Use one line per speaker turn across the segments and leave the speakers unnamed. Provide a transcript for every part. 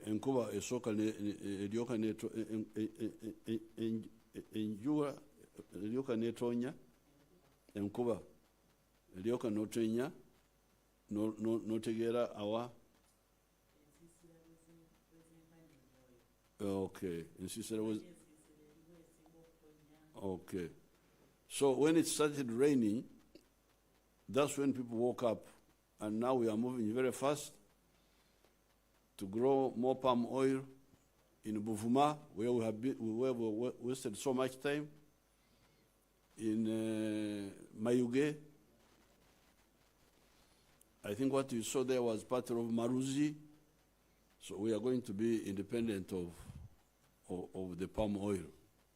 enkuba esooka eryoka enjuba eryoka neetonya, enkuba eryoka n'otenya n'otegeera awa. Okay, ensiisira was. Okay, so when it started raining, that's when people woke up, and now we are moving very fast to grow more palm oil in Buvuma, where we have wasted so much time, in Mayuge. I think what you saw there was part of Maruzi. So we are going to be independent of the palm oil.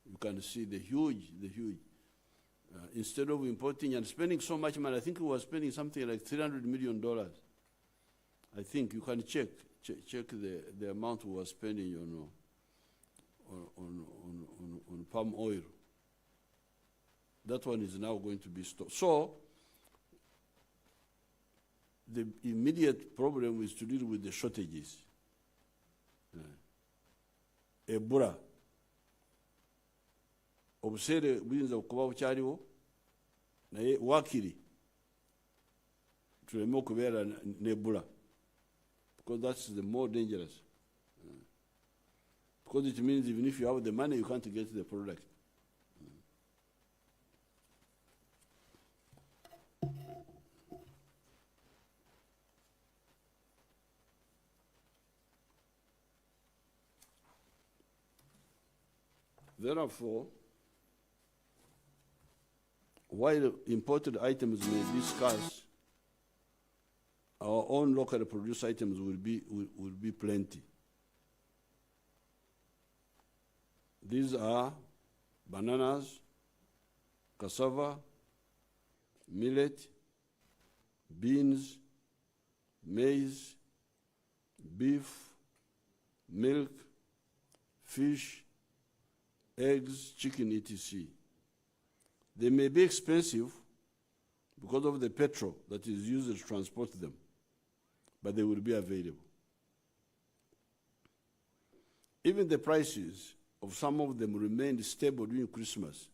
You can see the huge. Instead of importing and spending so much money, I think we were spending something like $300 million. I think you can check the amount we were spending, on palm oil. That one is now going to be stopped. So the immediate problem is to deal with the shortages. Ebola. Obuseere buyinza okuba bukyaliwo naye wakiri tuleme okubeera n'Ebola, because that's the more dangerous. Because it means even if you have the money, you can't get the product. Therefore, while imported items may be scarce, our own locally produced items will be plenty. These are bananas, cassava, millet, beans, maize, beef, milk, fish, eggs, chicken, etc. They may be expensive because of the petrol that is used to transport them, but they will be available. Even the prices of some of them remained stable during Christmas.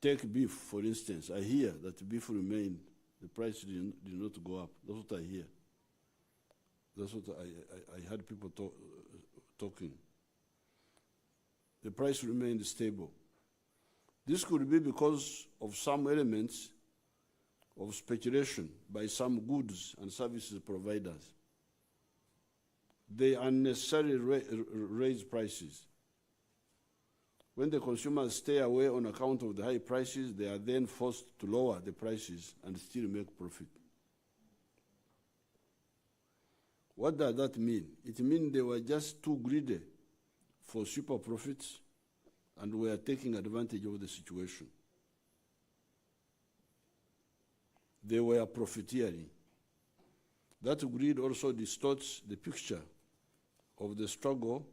Take beef, for instance. I hear that beef remained, the price did not go up. That's what I hear. That's what I heard people talking. The price remained stable. This could be because of some elements of speculation by some goods and services providers. They unnecessarily raise prices. When the consumers stay away on account of the high prices, they are then forced to lower the prices and still make profit. What does that mean? It means they were just too greedy for super profits, and we are taking advantage of the situation. They were profiteering. That greed also distorts the picture of the struggle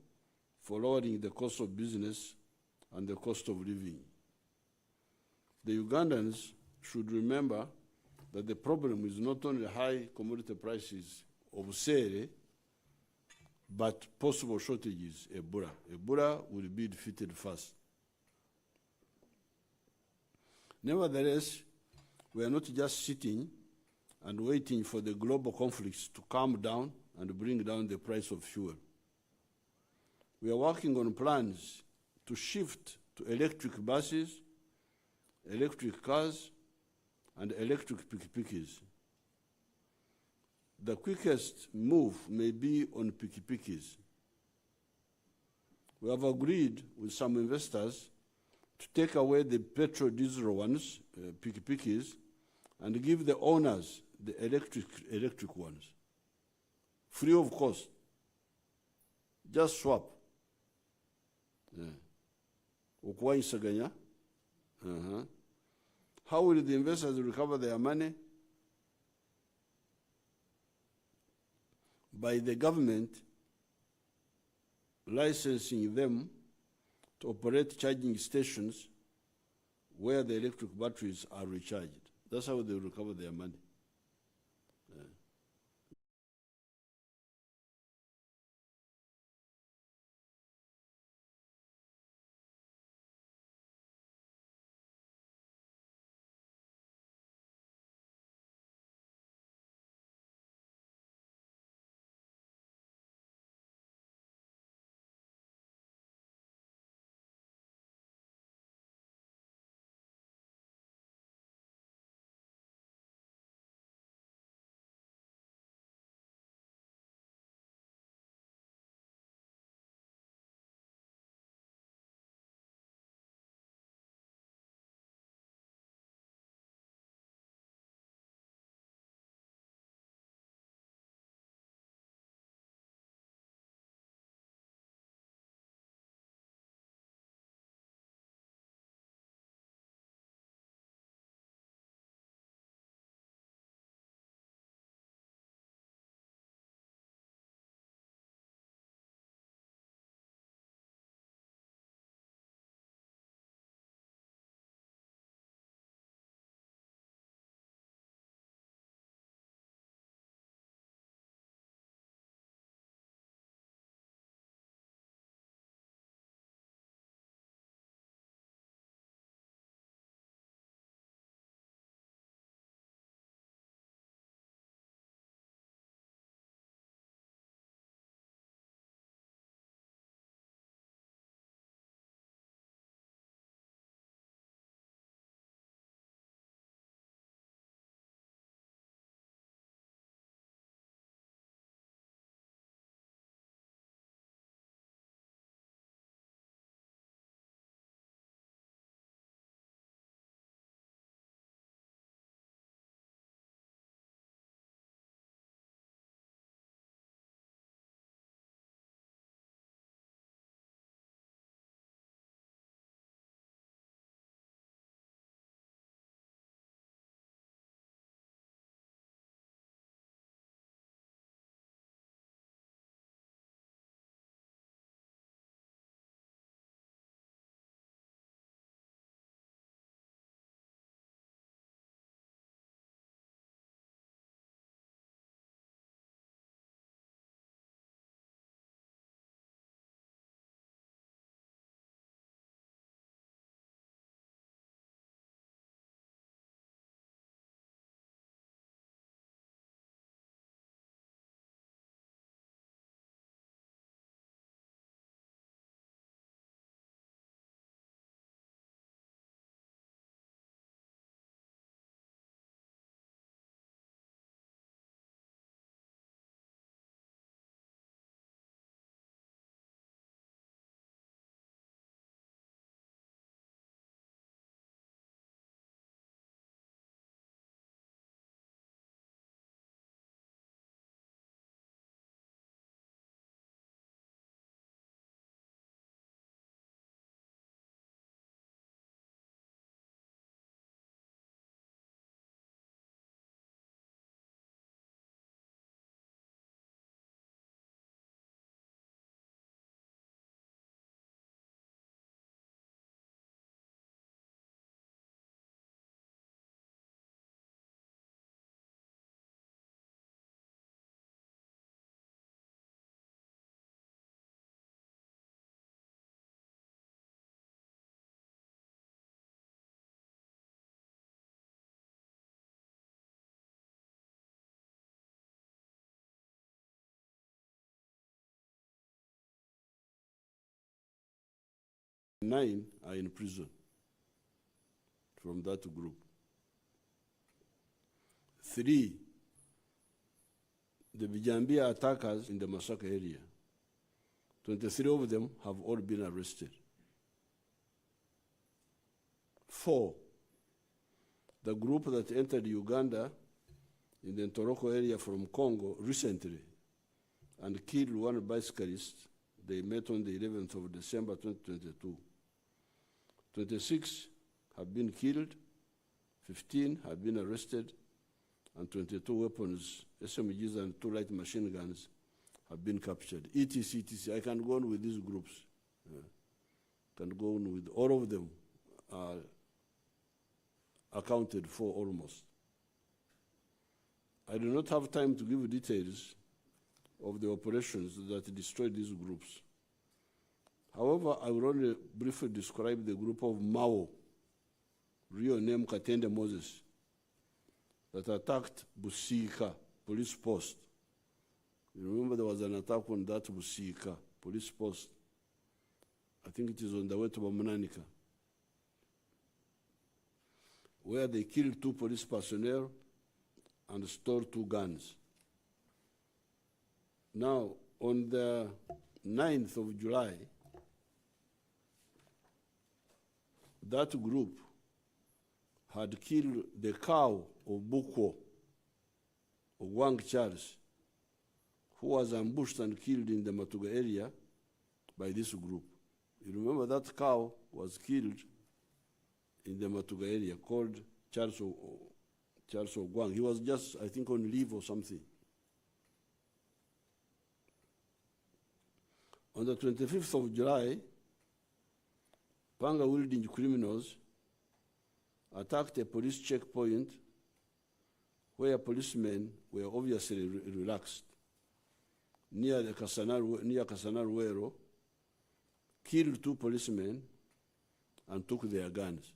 for lowering the cost of business and the cost of living. The Ugandans should remember that the problem is not only high commodity prices of sale, but possible shortages, Ebola. Ebola will be defeated first. Nevertheless, we are not just sitting and waiting for the global conflicts to calm down and bring down the price of fuel. We are working on plans to shift to electric buses, electric cars, and electric piki-pikis. The quickest move may be on piki-pikis. We have agreed with some investors to take away the petrol diesel ones, piki-pikis, and give the owners the electric ones, free of cost. Just swap. Ukuwaisaganya. How will the investors recover their money? By the government licensing them to operate charging stations where the electric batteries are recharged. That's how they recover their money. 9 are in prison from that group. 3, the Bijambia attackers in the Masaka area. 23 of them have all been arrested. 4, the group that entered Uganda in the Ntoroko area from Congo recently and killed one bicyclist. They met on the 11th of December 2022. 26 have been killed, 15 have been arrested, and 22 weapons, SMGs and 2 light machine guns have been captured. etc, etc. I can go on with these groups. Can go on with all of them accounted for almost. I do not have time to give details of the operations that destroyed these groups. However, I will only briefly describe the group of Mao, real name Katende Moses, that attacked Busika police post. You remember there was an attack on that Busika police post. I think it is on the way to Bamananika, where they killed 2 police personnel and stole 2 guns. Now, on the 9th of July, that group had killed the cow of Bukwo, of Wang Charles, who was ambushed and killed in the Matuga area by this group. You remember that cow was killed in the Matuga area, called Charles Ogwang. He was just, I think, on leave or something. On the 25th of July, Panga-wielding criminals attacked a police checkpoint where policemen were obviously relaxed near Kasanaruero, killed 2 policemen and took their guns.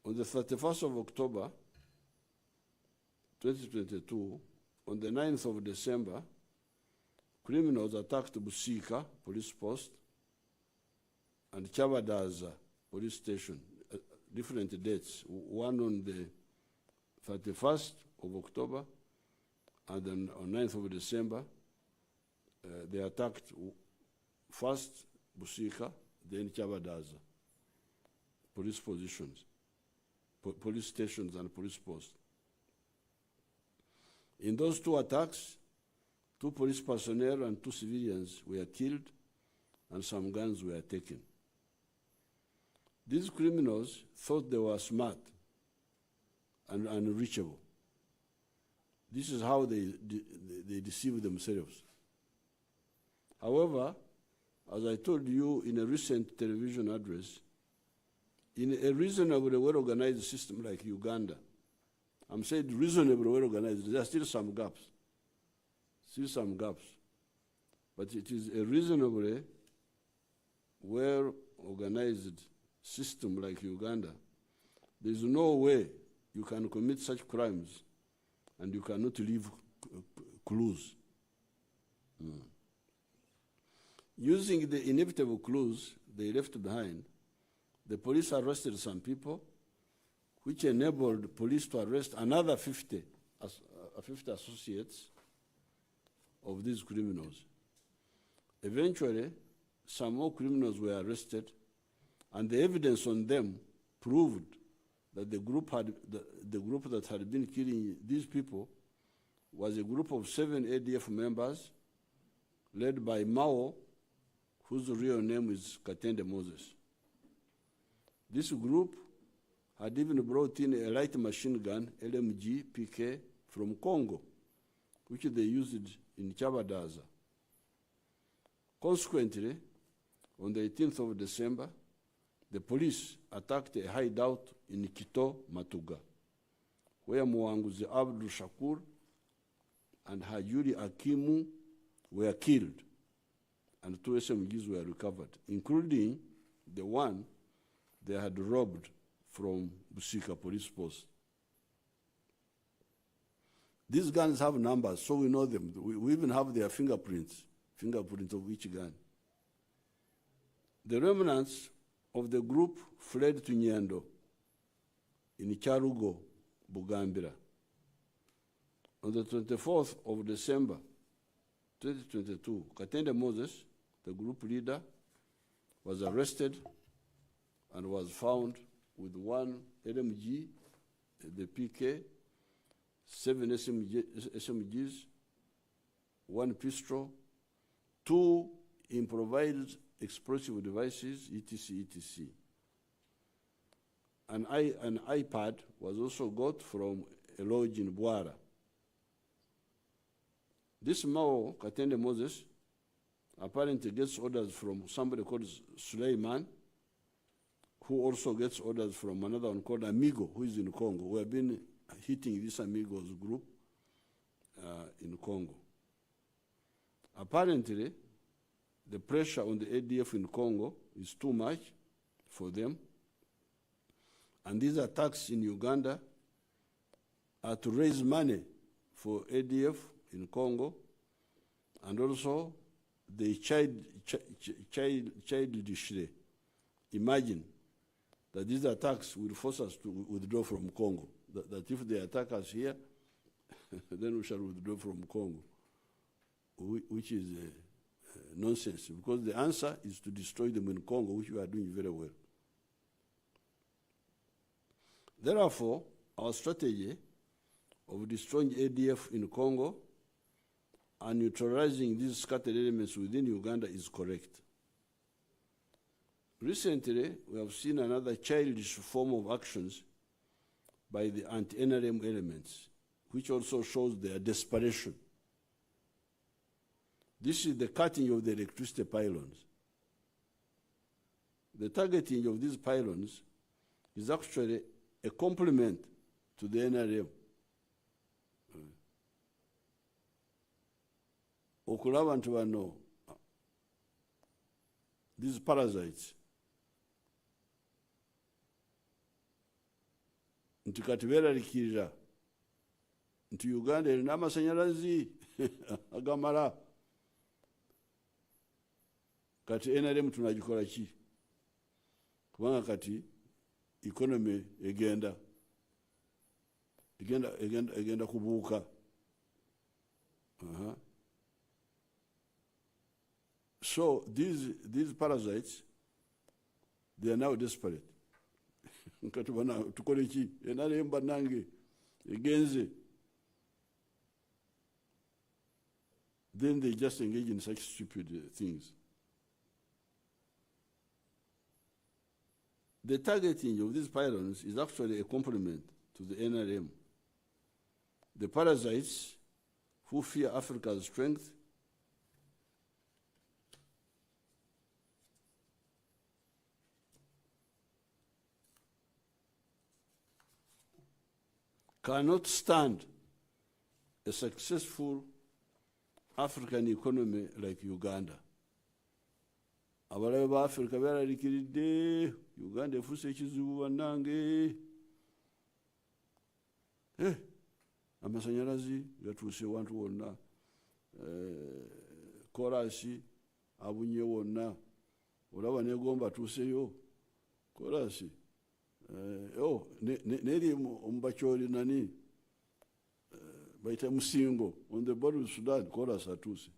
On the 31st of October, 2022, on the 9th of December, criminals attacked Busika police post and Chabadaza police station, different dates, one on the 31st of October, and then on 9th of December, they attacked first Busika, then Chabadaza police positions, police stations and police posts. In those 2 attacks, 2 police personnel and 2 civilians were killed and some guns were taken. These criminals thought they were smart and unreachable. This is how they deceive themselves. However, as I told you in a recent television address, in a reasonably well-organized system like Uganda, I'm saying reasonably well-organized, there are still some gaps. But it is a reasonably well-organized system like Uganda. There is no way you can commit such crimes and you cannot leave clues. Using the inevitable clues they left behind, the police arrested some people, which enabled police to arrest another 50 associates of these criminals. Eventually, some more criminals were arrested, and the evidence on them proved that the group that had been killing these people was a group of 7 ADF members led by Mao, whose real name is Katende Moses. This group had even brought in a light machine gun, LMG PK, from Congo, which they used in Chabadaza. Consequently, on the 18th of December, the police attacked a hideout in Kito, Matuga, where Mwanguzi Abdul Shakur and Hajuri Akimu were killed, and 2 SMGs were recovered, including the one they had robbed from Busika police post. These guns have numbers, so we know them. We even have their fingerprints of each gun. The remnants of the group fled to Nyando in Kyarugo, Bugambira. On the 24th of December 2022, Katende Moses, the group leader, was arrested and was found with 1 LMG, the PK, 7 SMGs, 1 pistol, 2 improvised explosive devices, etc. An iPad was also got from a lodge in Bwara. This Mao, Katende Moses, apparently gets orders from somebody called Suleiman, who also gets orders from another one called Amigo, who is in Congo. We have been hitting this Amigos group in Congo. Apparently, the pressure on the ADF in Congo is too much for them. And these attacks in Uganda are to raise money for ADF in Congo, and also they childishly imagine that these attacks will force us to withdraw from Congo. That if they attack us here, then we shall withdraw from Congo, which is nonsense, because the answer is to destroy them in Congo, which we are doing very well. Therefore, our strategy of destroying ADF in Congo and neutralizing these scattered elements within Uganda is correct. Recently, we have seen another childish form of actions by the anti-NRM elements, which also shows their desperation. This is the cutting of the electricity pylons. The targeting of these pylons is actually a compliment to the NRM. Okulaba nti bano, these parasites, nti kati beeralikirira nti Uganda erina amasanyalazi agamala, kati NRM tunagikola ki? Kubanga kati economy egenda kubuuka. So these parasites, they are now desperate. Kati bana tukole ki? NRM banange egenze. Then they just engage in such stupid things. The targeting of these pylons is actually a compliment to the NRM. The parasites who fear Africa's strength cannot stand a successful African economy like Uganda. Abalabe ba Africa beeralikiridde, Uganda efuuse ekizibu bannange. Amasanyalazi gatuuse wantu wonna, korasi abunye wonna, olaba negomba atuuseyo korasi. Neri omubakyoli nani baita Musingo on the border of Sudan, korasi atuuse.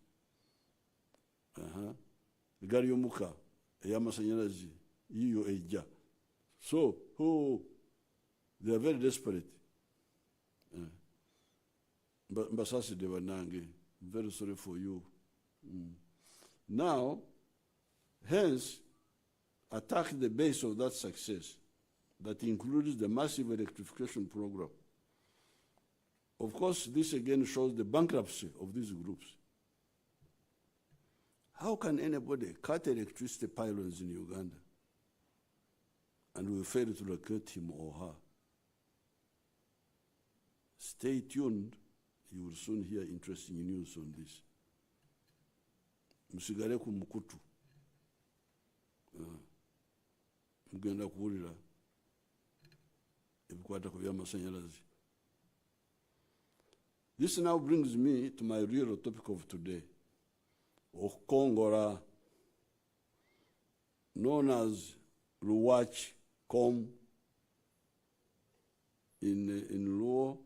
Gari yomuka eyamasanyalazi yiyo ejja. So they are very desperate. Mbasaside banange, I'm very sorry for you. Now, hence, attack the base of that success that includes the massive electrification program. Of course, this again shows the bankruptcy of these groups. How can anybody cut electricity pylons in Uganda and we fail to locate him or her? Stay tuned. You will soon hear interesting news on this. Musigale ku mukutu. Mugenda kuwulira ebikwata ku by'amasanyalazi. This now brings me to my real topic of today. Okongora known as Ruwach Kom in Luo,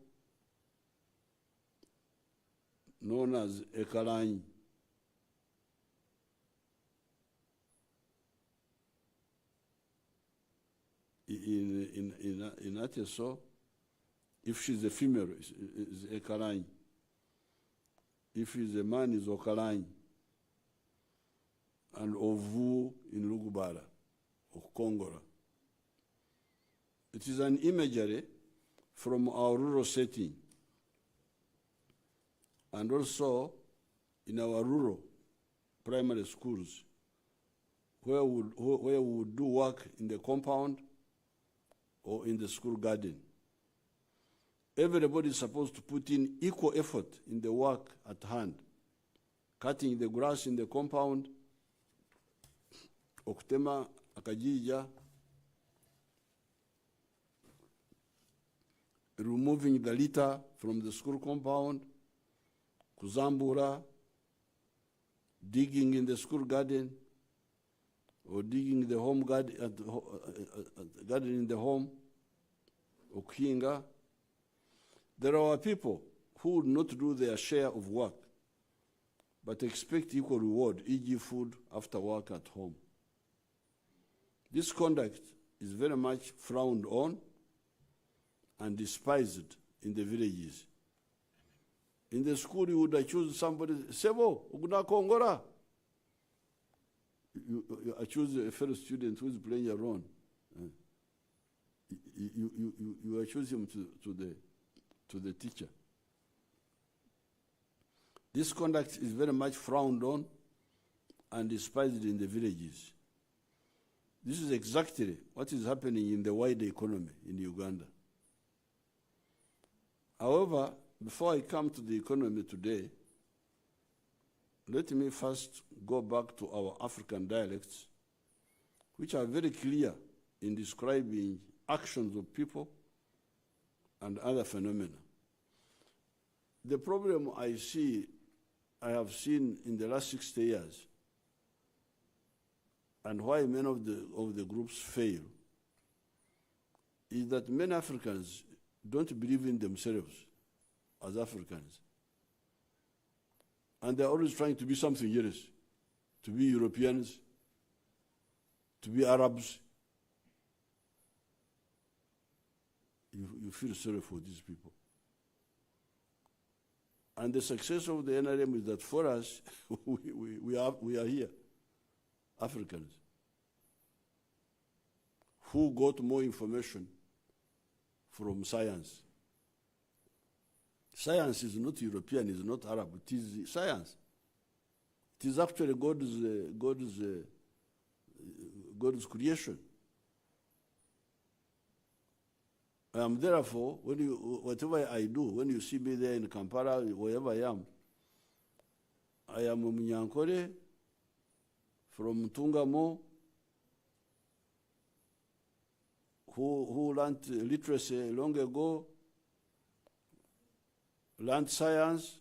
known as Ekalanyi. In Ateso, if she's a female, is Ekalanyi. If he's a man, is Okalanyi. And Ovu in Lugubara, or Kongora. It is an imagery from our rural setting, and also in our rural primary schools, where we would do work in the compound or in the school garden. Everybody is supposed to put in equal effort in the work at hand, cutting the grass in the compound, okutema akajija, removing the litter from the school compound, kuzambura, digging in the school garden, or digging the home garden, garden in the home, okuhinga. There are people who would not do their share of work, but expect equal reward, e.g. food after work at home. This conduct is very much frowned on and despised in the villages. In the school, you would accuse somebody, Sebo, uguna kongora. You accuse a fellow student who is playing a role. You accuse him to the teacher. This conduct is very much frowned on and despised in the villages. This is exactly what is happening in the wider economy in Uganda. However, before I come to the economy today, let me first go back to our African dialects, which are very clear in describing actions of people and other phenomena. The problem I have seen in the last 60 years, and why many of the groups fail, is that many Africans don't believe in themselves as Africans. And they're always trying to be something else, to be Europeans, to be Arabs. You feel sorry for these people. And the success of the NRM is that for us, we are here, Africans, who got more information from science. Science is not European, is not Arab, it is science. It is actually God's creation. Therefore, whatever I do, when you see me there in Kampala, wherever I am a Munyankore from Tungamo, who learned literacy long ago, learned science,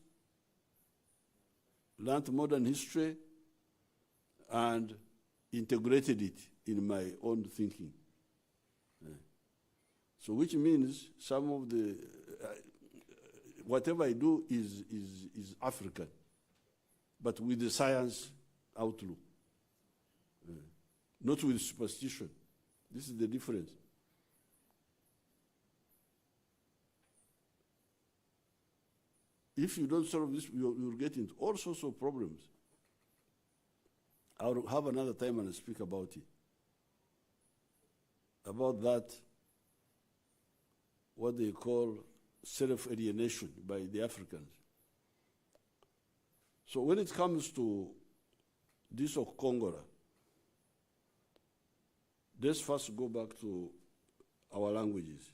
learned modern history, and integrated it in my own thinking. So which means some of the, whatever I do is African, but with the science outlook, not with superstition. This is the difference. If you don't solve this, you'll get into all sorts of problems. I'll have another time and I'll speak about it. About that, what they call self-alienation by the Africans. So when it comes to this of Kongora, let's first go back to our languages.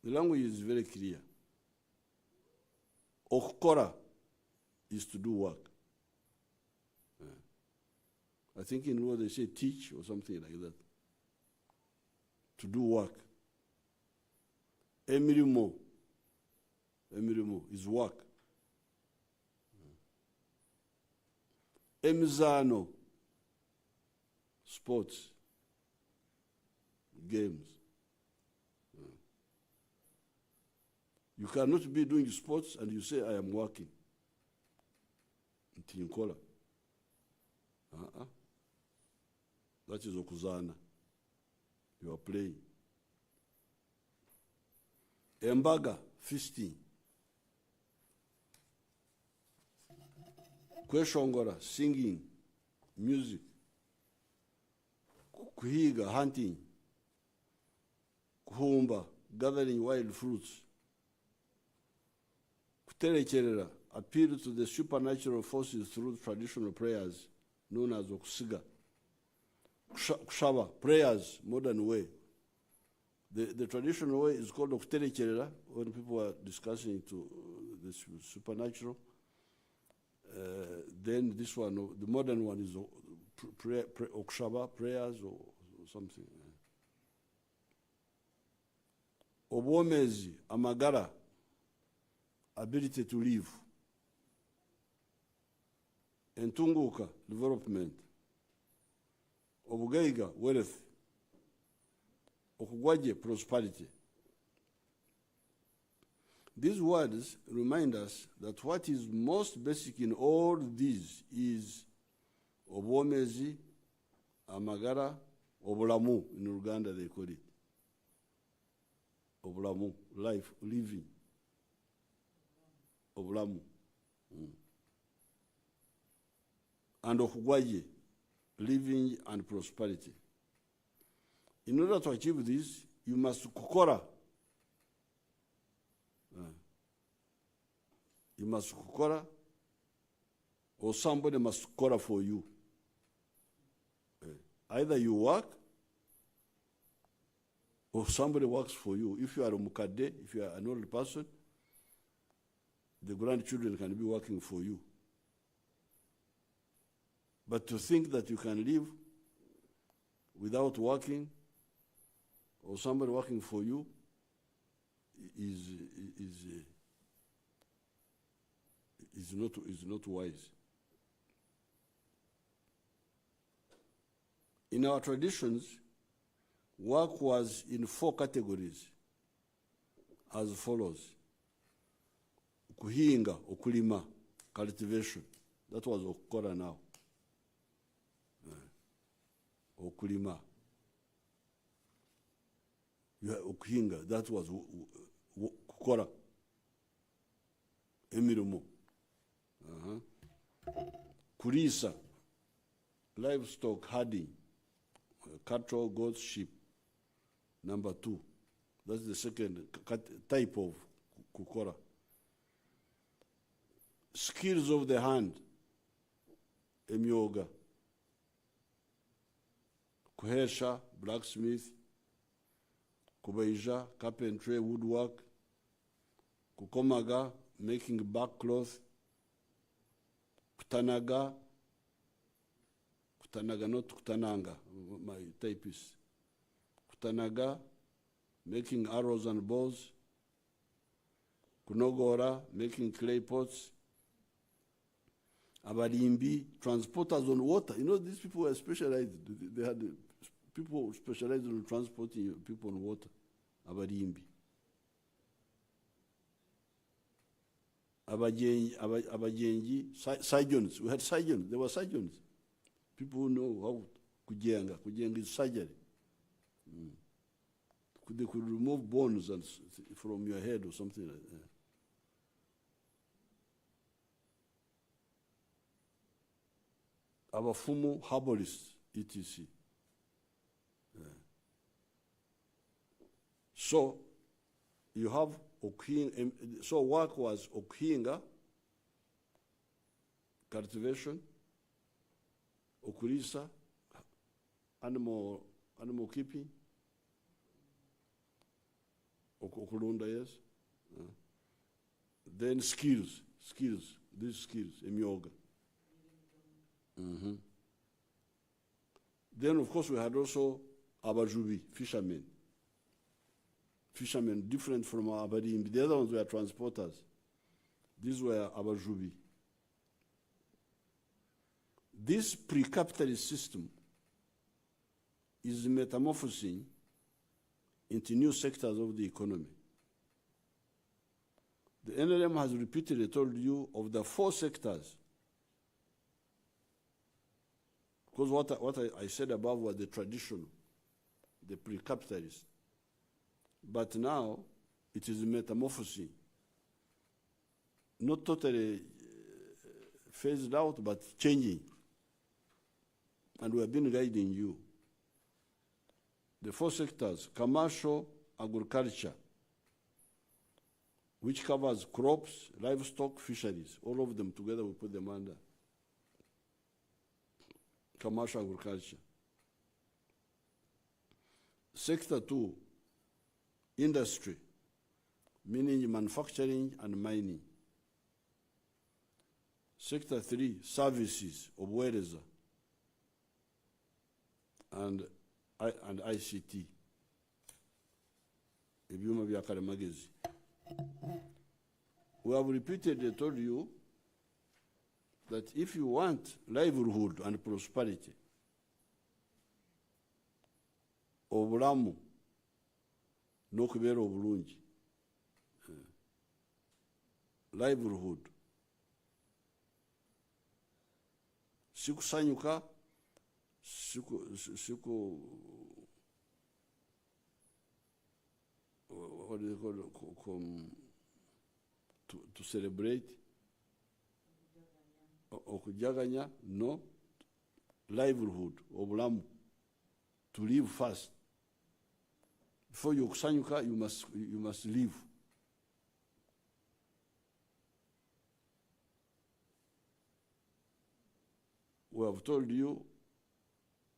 The language is very clear. Okora is to do work. I think in law they say teach or something like that. To do work. Emirimo is work. Emizano sports, games. You cannot be doing sports and you say, I am working. Ntinkola. That is okuzana. You are playing. Embaga, feasting. Kweshongora, singing, music. Kuhiga, hunting. Kuhumba, gathering wild fruits. Kuterekerera, appeal to the supernatural forces through traditional prayers known as okusiga. Kushaba, prayers, modern way. The traditional way is called okuterekerera when people are discussing to the supernatural. Then this one, the modern one is okushaba, prayers or something. Obwomezi, amagara, ability to live. Entunguka, development. Obugaiga, wealth. Okugwaje, prosperity. These words remind us that what is most basic in all these is obwomezi, amagara, obulamu. In Uganda they call it. Obulamu, life, living. Obulamu. And okugwaje, living and prosperity. In order to achieve this, you must kukora. You must kukora, or somebody must kukora for you. Either you work, or somebody works for you. If you are a mukade, if you are an old person, the grandchildren can be working for you. But to think that you can live without working, or somebody working for you, is not wise. In our traditions, work was in 4 categories as follows. Kuhinga, okulima, cultivation. That was okukora now. Okulima. Okuhinga, that was kukora. Emirumo. Kurisa, livestock herding, cattle, goats, sheep. Number 2. That's the second type of kukora. Skills of the hand, emyoga. Kuhesha, blacksmith. Kubaija, carpentry, woodwork. Kukomaga, making back cloth. Kutanaga, not kutananga, my typist. Kutanaga, making arrows and bows. Kunogora, making clay pots. Abarimbi, transporters on water. You know, these people were specialized. They had people specialized in transporting people on water. Abarimbi. Abajengi, surgeons. We had surgeons. There were surgeons. People who know how kujenga. Kujenga is surgery. They could remove bones from your head or something like that. Abafumu, herbalists, etc. So you have okuhinga. So work was okuhinga, cultivation, okulisa, animal keeping, okulunda, yes. Then skills, these skills, emyoga. Then, of course, we had also abajubi, fishermen. Fishermen, different from abarimbi. The other ones were transporters. These were abajubi. This pre-capitalist system is metamorphosing into new sectors of the economy. The NLM has repeatedly told you of the 4 sectors, because what I said above was the traditional, the pre-capitalist. But now it is metamorphosing, not totally phased out, but changing. And we have been guiding you. The 4 sectors: commercial, agriculture, which covers crops, livestock, fisheries. All of them together, we put them under commercial agriculture. Sector 2, industry, meaning manufacturing and mining. Sector 3, services, obuweereza and ICT, ebyuma bya kalimagezi. We have repeatedly told you that if you want livelihood and prosperity, obulamu n'okubeera obulungi, livelihood, sikusanyuka, what do they call it, to celebrate, okujaganya, no, livelihood, obulamu, to live first. Before you kusanyuka, you must live. We have told you,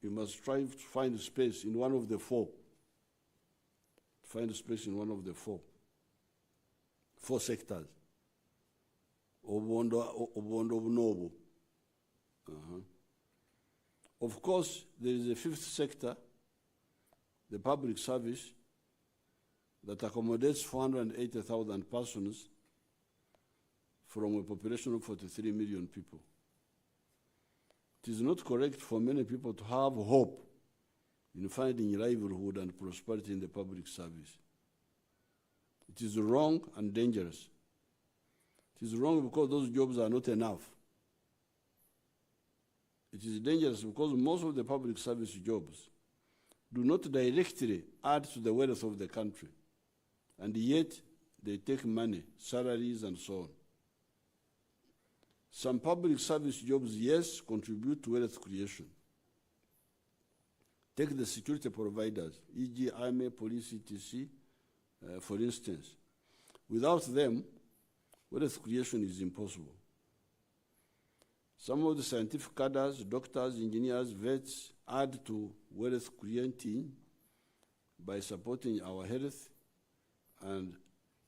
you must strive to find space in one of the 4. Find space in one of the 4 sectors. Obuondo obunobo. Of course, there is a 5th sector, the public service, that accommodates 480,000 persons from a population of 43 million people. It is not correct for many people to have hope in finding livelihood and prosperity in the public service. It is wrong and dangerous. It is wrong because those jobs are not enough. It is dangerous because most of the public service jobs do not directly add to the wealth of the country, and yet they take money, salaries, and so on. Some public service jobs, yes, contribute to wealth creation. Take the security providers, e.g. army, police, etc., for instance. Without them, wealth creation is impossible. Some of the scientific cadres, doctors, engineers, vets, add to wealth creating by supporting our health and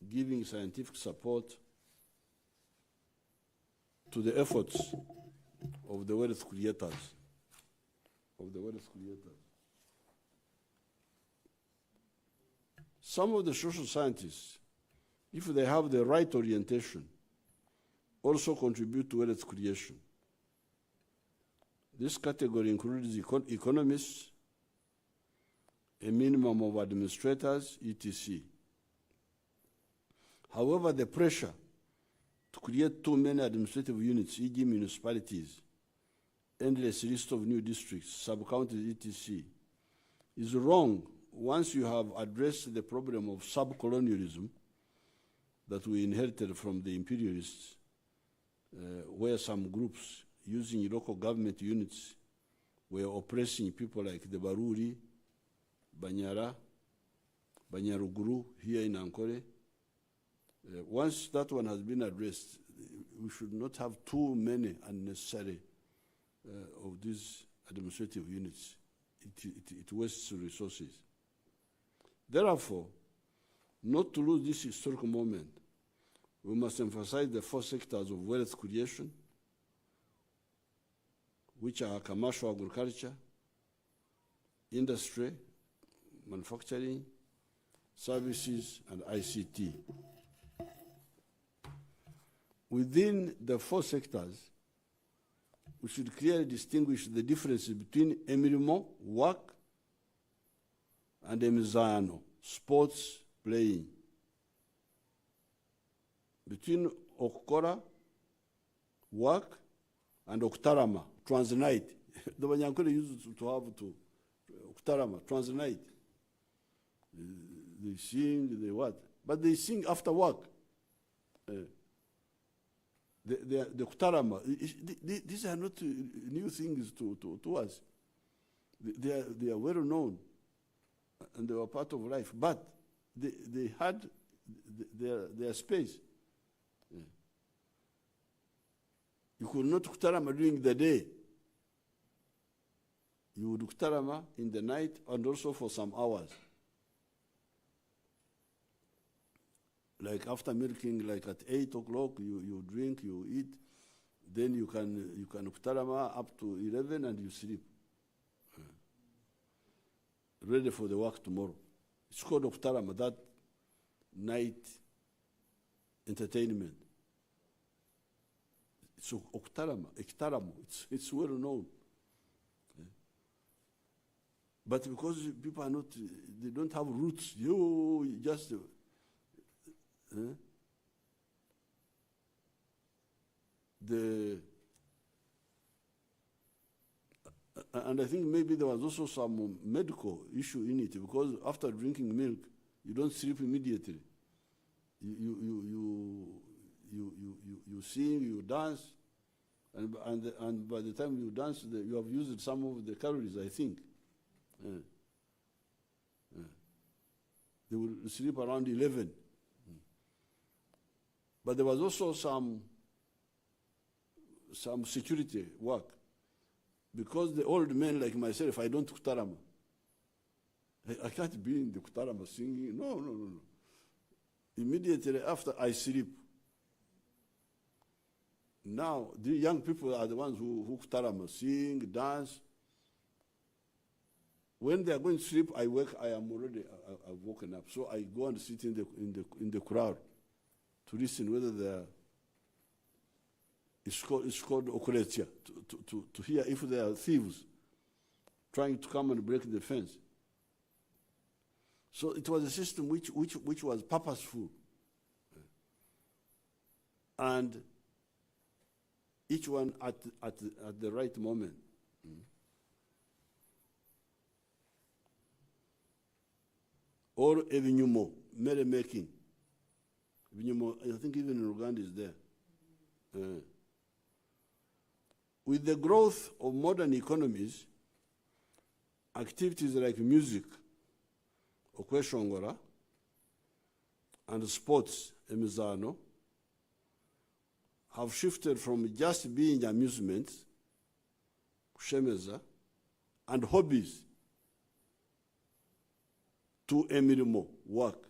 giving scientific support to the efforts of the wealth creators. Some of the social scientists, if they have the right orientation, also contribute to wealth creation. This category includes economists, a minimum of administrators, etc. However, the pressure to create too many administrative units, e.g. municipalities, endless list of new districts, sub-counties, etc., is wrong once you have addressed the problem of sub-colonialism that we inherited from the imperialists, where some groups using local government units were oppressing people like the Baruri, Banyara, Banyaruguru here in Ankole. Once that one has been addressed, we should not have too many unnecessary of these administrative units. It wastes resources. Therefore, not to lose this historical moment, we must emphasize the 4 sectors of wealth creation, which are commercial agriculture, industry, manufacturing, services, and ICT. Within the 4 sectors, we should clearly distinguish the differences between émilement, work, and emizano, sports playing. Between okukora, work, and okutarama, transnight. The Banyankole used to have to okutarama, transnight. They sing, they what? But they sing after work. The okutarama, these are not new things to us. They are well known, and they were part of life. But they had their space. You could not kutarama during the day. You would kutarama in the night and also for some hours. Like after milking, like at 8 o'clock, you drink, you eat. Then you can kutarama up to 11 and you sleep. Ready for the work tomorrow. It's called kutarama, that night entertainment. So ektaramo, it's well known. But because people are not, they don't have roots, you just, and I think maybe there was also some medical issue in it, because after drinking milk, you don't sleep immediately. You sing, you dance, and by the time you dance, you have used some of the calories, I think. They will sleep around 11. But there was also some security work. Because the old men like myself, I don't kutarama. I can't be in the kutarama singing. No. Immediately after, I sleep. Now, the young people are the ones who kutarama, sing, dance. When they are going to sleep, I wake. I've woken up. So I go and sit in the crowd to listen whether they are. It's called okuletia, to hear if there are thieves trying to come and break the fence. So it was a system which was purposeful, and each one at the right moment. Or ebinyumo, mere making. Ebinyumo, I think even in Uganda is there. With the growth of modern economies, activities like music, okweshongora, and sports, emizano, have shifted from just being amusements, kushemeza, and hobbies, to emirimo, work.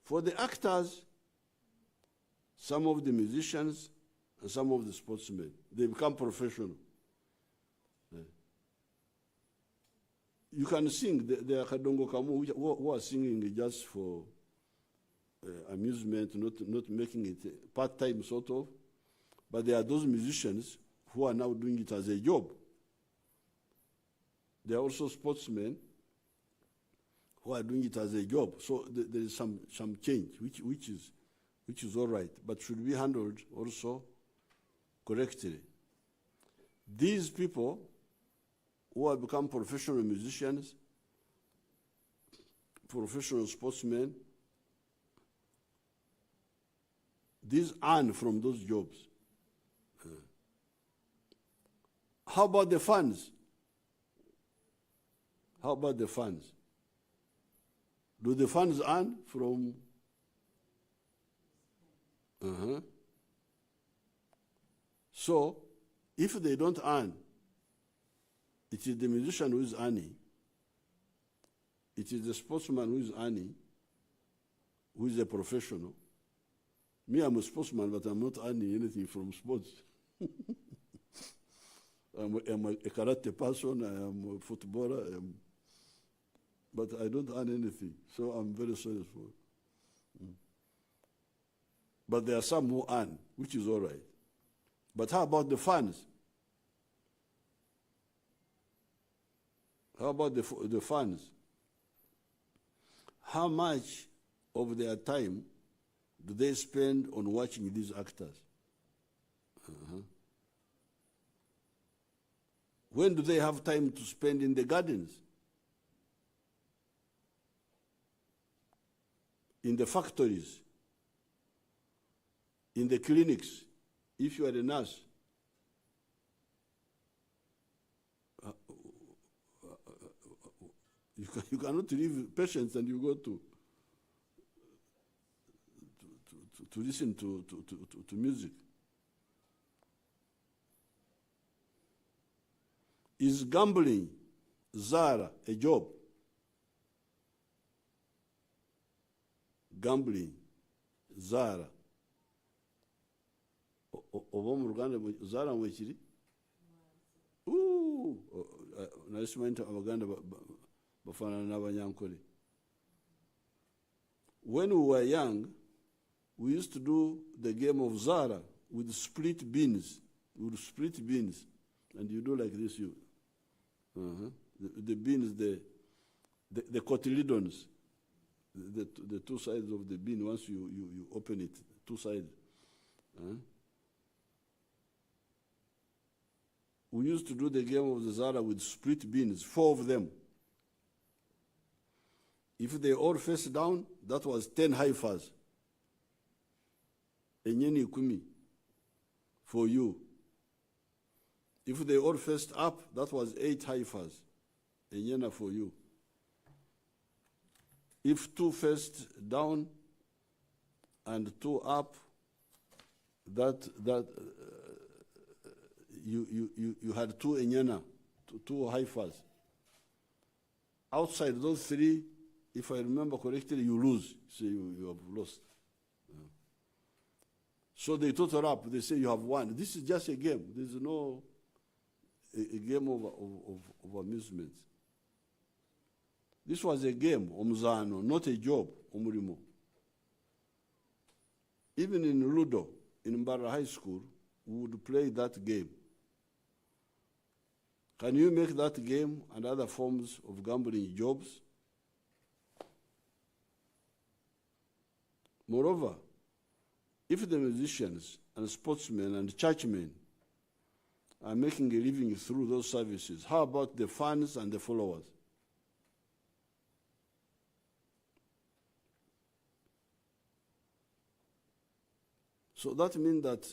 For the actors, some of the musicians, and some of the sportsmen, they become professional. You can sing, there are Kadongo Kamu who are singing just for amusement, not making it part-time sort of, but there are those musicians who are now doing it as a job. There are also sportsmen who are doing it as a job. So there is some change, which is all right, but should be handled also correctly. These people who have become professional musicians, professional sportsmen, these earn from those jobs. How about the funds? How about the funds? Do the funds earn from? So, if they don't earn, it is the musician who is earning. It is the sportsman who is earning, who is a professional. Me, I'm a sportsman, but I'm not earning anything from sports. I'm a karate person, I am a footballer, but I don't earn anything, so I'm very sorry for it. But there are some who earn, which is all right. But how about the funds? How about the funds? how much of their time do they spend on watching these actors? When do they have time to spend in the gardens, in the factories, in the clinics, if you are a nurse? You cannot leave patients and you go to listen to music. Is gambling, Zara, a job? Gambling, Zara. Oba mu Ruganda Zara mwekiri? Naisimanyi Abaganda bafanana n'Abanyankole. When we were young, we used to do the game of Zara with split beans. We would split beans, and you do like this. The beans, the cotyledons, the two sides of the bean. Once you open it, two sides. We used to do the game of the Zara with split beans, 4 of them. If they all face down, that was 10 haifas. Enyeni kumi for you. If they all faced up, that was 8 haifas. Enyena for you. If 2 faced down and 2 up, you had 2 enyena, 2 haifas. Outside those 3, if I remember correctly, you lose. So you have lost. So they total up. They say you have won. This is just a game. There is no a game of amusement. This was a game, omuzano, not a job, omurimo. Even in Ludo, in Mbara High School, we would play that game. Can you make that game and other forms of gambling jobs? Moreover, if the musicians and sportsmen and churchmen are making a living through those services, how about the fans and the followers? So that means that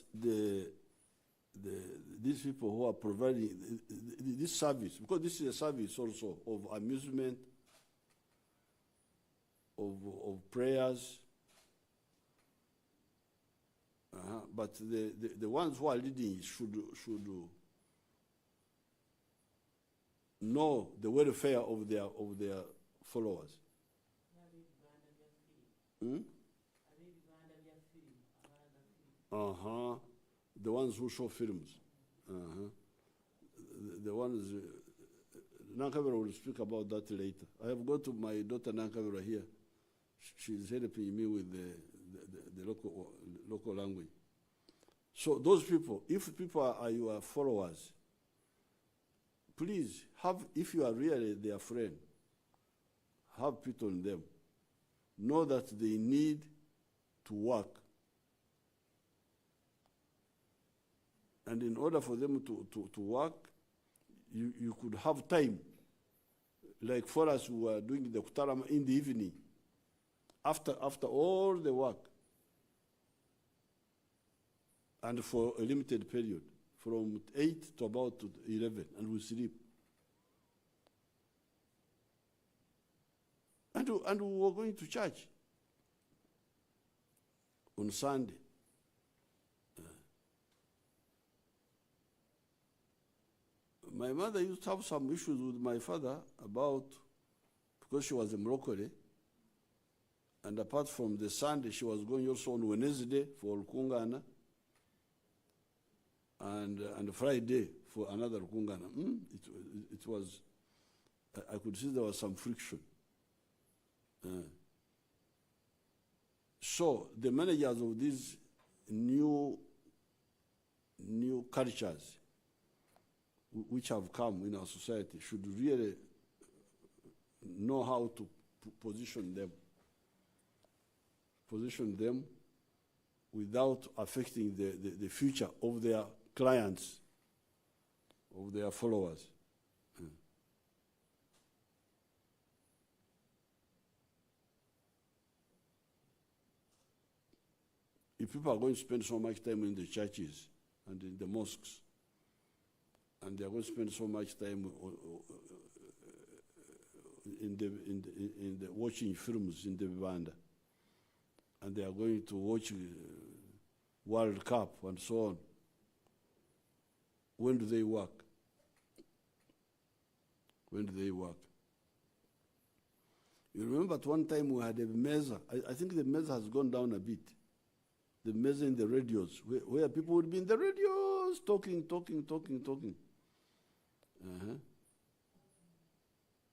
these people who are providing this service, because this is a service also of amusement, of prayers, but the ones who are leading should know the welfare of their followers. The ones who show films. The ones, Nankavera will speak about that later. I have got to my daughter Nankavera here. She's helping me with the local language. So those people, if people are your followers, please if you are really their friend, have pity on them. Know that they need to work. And in order for them to work, you could have time. Like for us who are doing the Kutarama in the evening, after all the work, and for a limited period, from 8 to about 11, and we sleep. And we were going to church on Sunday. My mother used to have some issues with my father because she was a Moroccan, and apart from the Sunday, she was going also on Wednesday for Rukungana, and Friday for another Rukungana. It was, I could see there was some friction. So the managers of these new cultures which have come in our society should really know how to position them. position them without affecting the future of their clients, of their followers. If people are going to spend so much time in the churches and in the mosques, and they are going to spend so much time in the watching films in the Uganda, and they are going to watch World Cup and so on, when do they work? When do they work? You remember at one time we had a meza. I think the meza has gone down a bit. The meza in the radios, where people would be in the radios talking.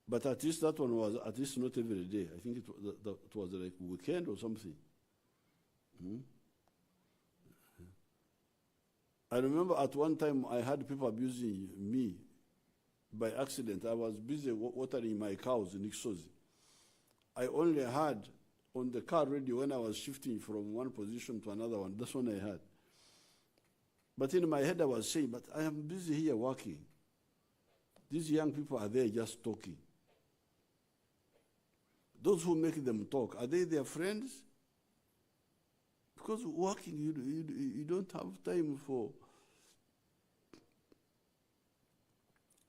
But at least that one was at least not every day. I think it was like weekend or something. I remember at one time I had people abusing me by accident. I was busy watering my cows in Ixozi. I only had on the car radio when I was shifting from one position to another one. That's one I had. But in my head I was saying, but I am busy here working. These young people are there just talking. Those who make them talk, are they their friends? Because working, you don't have time for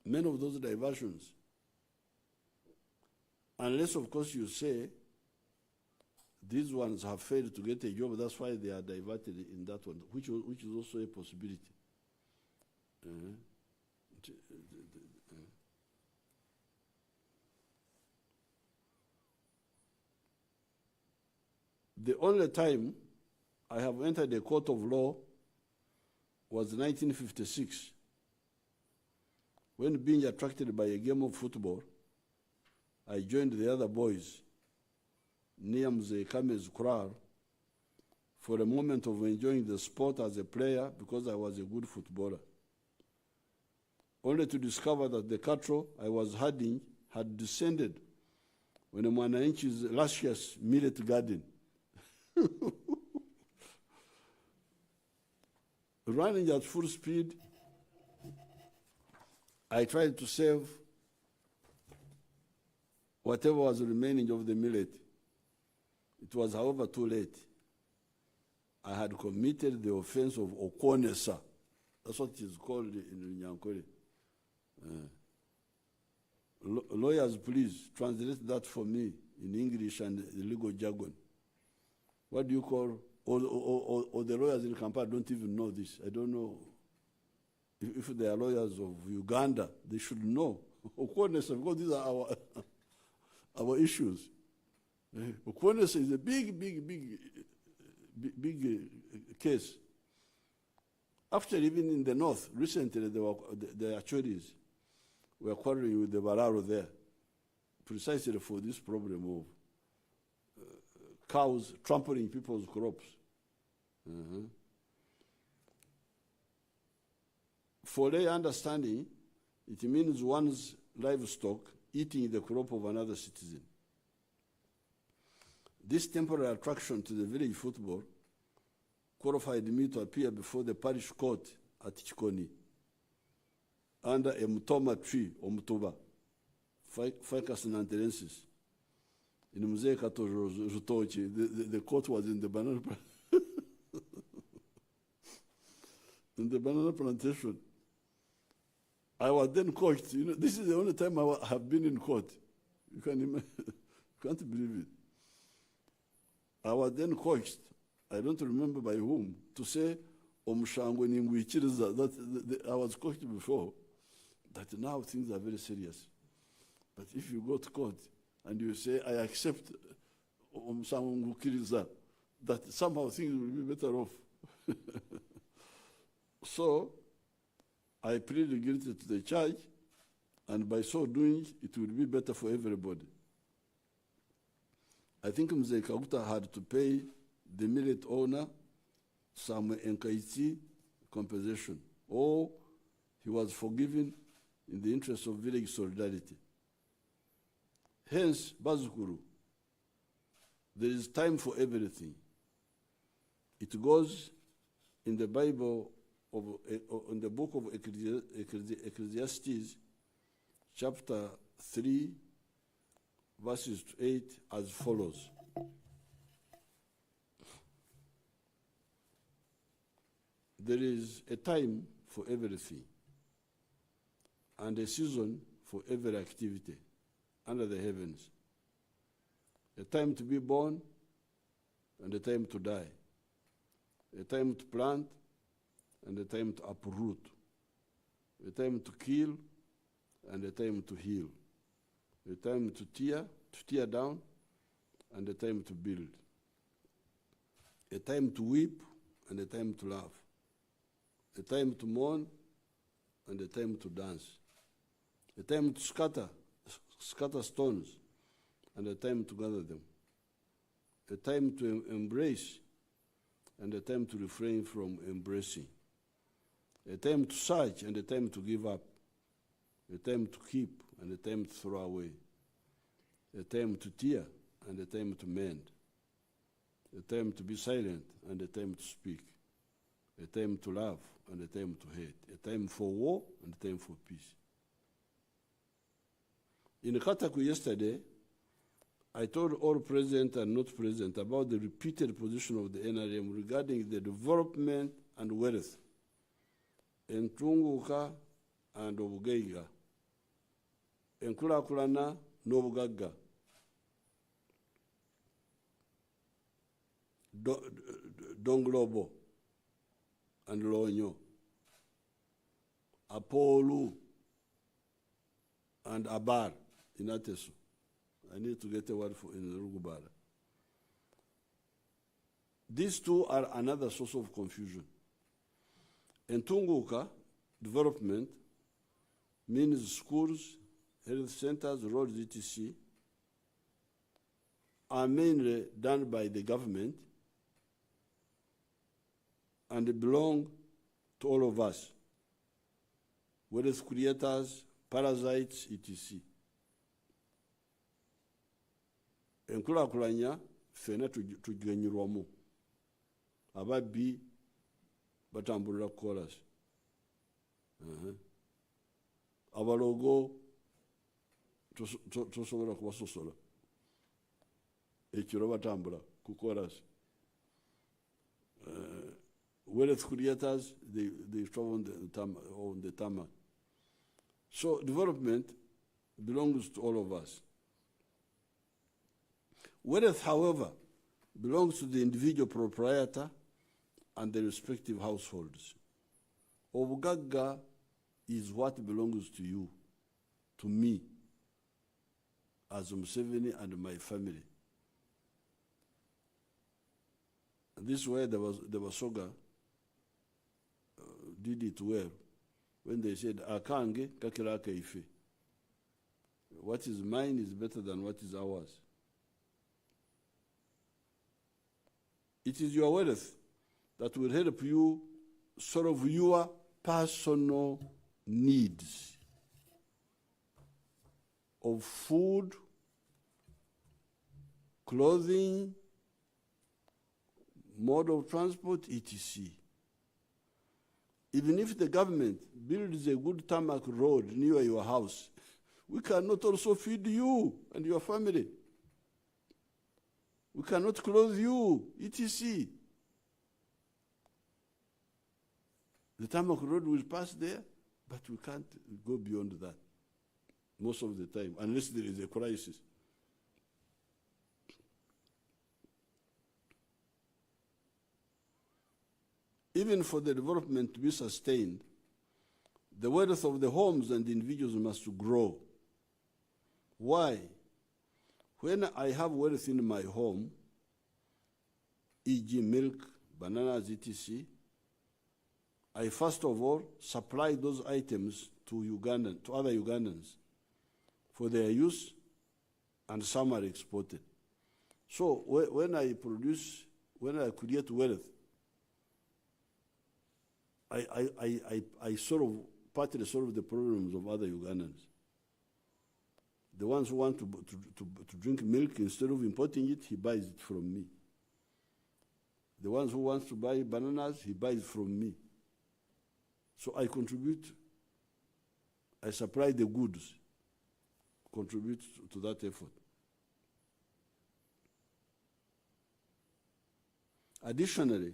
many of those diversions. Unless, of course, you say, these ones have failed to get a job, that's why they are diverted in that one, which is also a possibility. The only time I have entered a court of law was 1956, when being attracted by a game of football, I joined the other boys near Mzee Kame's Kurar for a moment of enjoying the sport as a player because I was a good footballer, only to discover that the cattle I was herding had descended on a Mwananchi's luscious millet garden. Running at full speed, I tried to save whatever was remaining of the millet. It was, however, too late. I had committed the offense of okonesa. That's what it is called in Nyankore. Lawyers, please translate that for me in English and the legal jargon. What do you call, or the lawyers in Kampala don't even know this. I don't know. If they are lawyers of Uganda, they should know. Okonesa, because these are our issues. Okonesa is a big case. Actually, even in the north, recently the Achoris were quarreling with the Bararo there, precisely for this problem of cows trampling people's crops. For their understanding, it means one's livestock eating the crop of another citizen. This temporary attraction to the village football qualified me to appear before the parish court at Chikoni under a mutoma tree or mutuba, Ficus nanterensis. In Mzee Kato Rutochi, the court was in the banana in the banana plantation. I was then coached. You know, this is the only time I have been in court. You can imagine. You can't believe it. I was then coached. I don't remember by whom to say Omshangwe Ningwichiriza. That I was coached before. That now things are very serious. But if you go to court and you say, I accept Omshangwe, that somehow things will be better off. So I pleaded guilty to the charge, and by so doing, it will be better for everybody. I think Mzee Kaguta had to pay the millet owner some Nkaiti compensation, or he was forgiven in the interest of village solidarity. Hence, Bazukuru, There is time for everything. It goes in the Bible, in the book of Ecclesiastes, chapter 3, verses 8, as follows. There is a time for everything and a season for every activity under the heavens. A time to be born and a time to die. A time to plant and a time to uproot. A time to kill and a time to heal. A time to tear down and a time to build. A time to weep and a time to laugh. A time to mourn and a time to dance. A time to scatter stones and a time to gather them. A time to embrace and a time to refrain from embracing. A time to search and a time to give up. A time to keep and a time to throw away. A time to tear and a time to mend. A time to be silent and a time to speak. A time to love and a time to hate. A time for war and a time for peace. In Kataku yesterday, I told all present and not present about the repeated position of the NRM regarding the development and wealth in Tunguka and Obugaiga, in Kulakulana, Nobugaga, Donglobo, and Lonyo, Apolu, and Abar in Atesu. I need to get a word for in Rugubara. These two are another source of confusion. In Tunguka, development means schools, health centers, roads, etc. are mainly done by the government and belong to all of us, wealth creators, parasites, etc. Enkulakulanya fena tugenyirwamu ababbi batambulira chorus abalogo tosobola kubasosola ekiro batambula ku chorus. Wealth creators, they travel on the tarmac. So development belongs to all of us. Wealth, however, belongs to the individual proprietor and the respective households. Obugaga is what belongs to you, to me, as Museveni and my family. This way the Basoga did it well when they said, Akange kakiraka ife. What is mine is better than what is ours. It is your wealth that will help you solve your personal needs of food, clothing, mode of transport, etc. Even if the government builds a good tarmac road near your house, we cannot also feed you and your family. We cannot clothe you, etc. The tarmac road will pass there, but we can't go beyond that most of the time, unless there is a crisis. Even for the development to be sustained, the wealth of the homes and the individuals must grow. Why? When I have wealth in my home, e.g. milk, bananas, etc., I first of all supply those items to other Ugandans for their use, and some are exported. So when I create wealth, I partly solve the problems of other Ugandans. The ones who want to drink milk, instead of importing it, he buys it from me. The ones who want to buy bananas, he buys from me. So I contribute, I supply the goods, contribute to that effort. Additionally,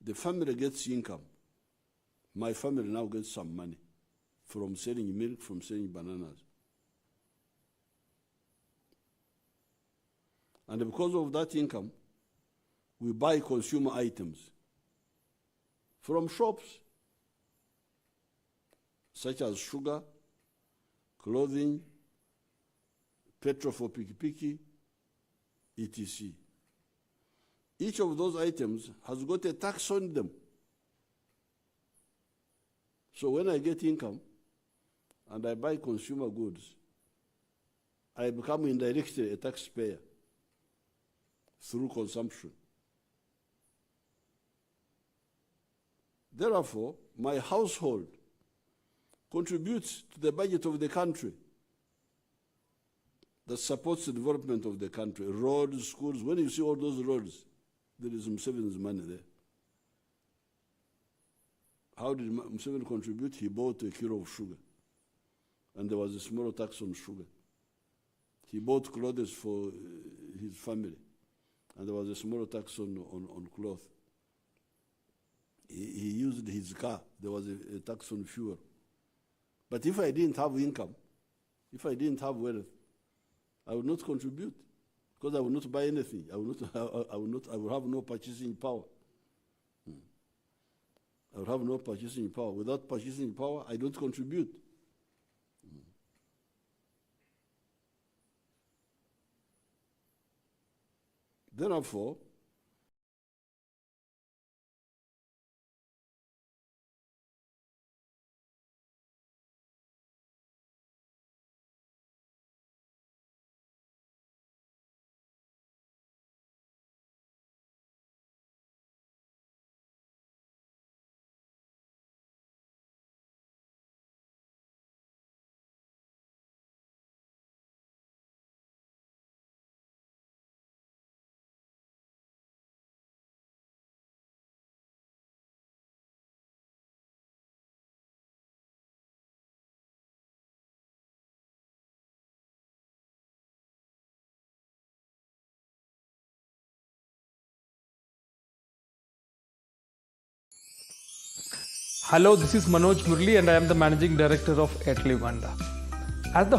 the family gets income. My family now gets some money from selling milk, from selling bananas. And because of that income, we buy consumer items from shops, such as sugar, clothing, petrol for piki-piki, etc. Each of those items has got a tax on them. So when I get income and I buy consumer goods, I become indirectly a taxpayer through consumption. Therefore, my household contributes to the budget of the country that supports the development of the country. Roads, schools, when you see all those roads, there is Museveni's money there. How did Museveni contribute? He bought a kilo of sugar, and there was a small tax on sugar. He bought clothes for his family, and there was a small tax on cloth. He used his car, there was a tax on fuel. But if I didn't have income, if I didn't have wealth, I would not contribute, because I would not buy anything. I would have no purchasing power. I would have no purchasing power. Without purchasing power, I don't contribute. Therefore,
Hello, this is Manoj Murli and I am the Managing Director of Airtel Uganda. As the